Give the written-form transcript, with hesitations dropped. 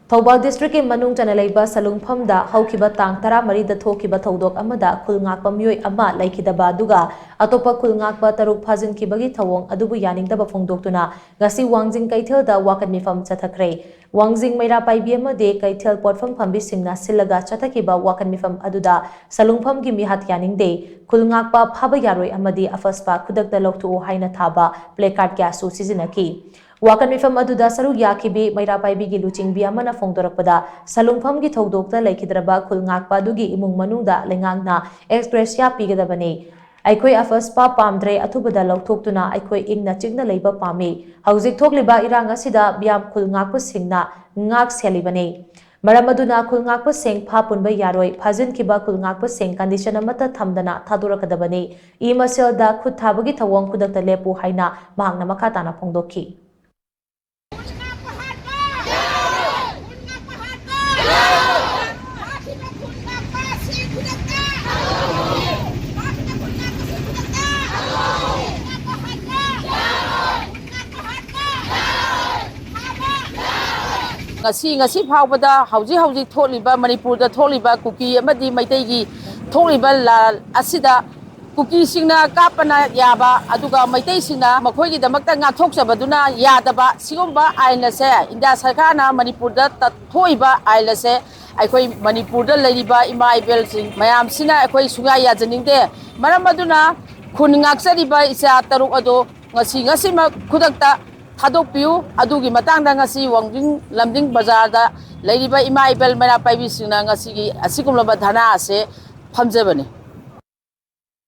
Thoubal District manung chana leiba Salungpham da houkhiba tang mari da thokkhiba thoudok amada Khul Ngakpa meeoi ama leikhidaba aduga atoppa Khul Ngakpa taruk phajinkhibagi thouong adubu Yaningdaba Phongdoktuna ngasi Wangjing Keithelda wakat meepham chathakhre Wangjing meeoi amade Keithel potfam phambi singna silaga chathakhibha wakat meepham aduda Salungpham gi mi hat yaningde Khul Ngakpa phaba yaroi amadi afaspa khudakta loktu haina thaba placard kya su sizinaki wakat meepham aduda saru yakhibi meeoi gi luchingbi amana phongdorakpada Salungpham gi thoudokta leikhidaba Khul Ngakpa dugi imung manungda lengangna expressya pigadabani Aikoi afaspa pamdre athubada lauthoktuna aikoi ingna chigna leiba pami haujik thokliba irang asida biam Khul Ngakpa singna ngak selibani maram aduna Khul Ngakpa sing phapunba yaroi phajinkhibagi Khul Ngakpa sing condition amata thamdana thadurakadabani imaselda khut thabagi thawong khudakta lepu haina mahangna makhatana phongdokhi ngasi phawbada hauji tholiba manipurda tholiba kuki amadi maitegi tholiba la asida kuki singna kapana yaba aduga maitai singna makhoigi damakta nga thokchabaduna yadaba sigomba aina se india sarkarna manipurda thoiba aila se aikoi manipurda leriba imaibel sing mayam sina aikoi sunga yajaningde maram aduna khun ngaksariba isa taruk ado ngasi ma khudakta thadokpiu adugi matangda ngasi Wangjing lamding bazarda leiba imaibel meeoi singna ngasi gi asikumlaba dhana ase phamjabani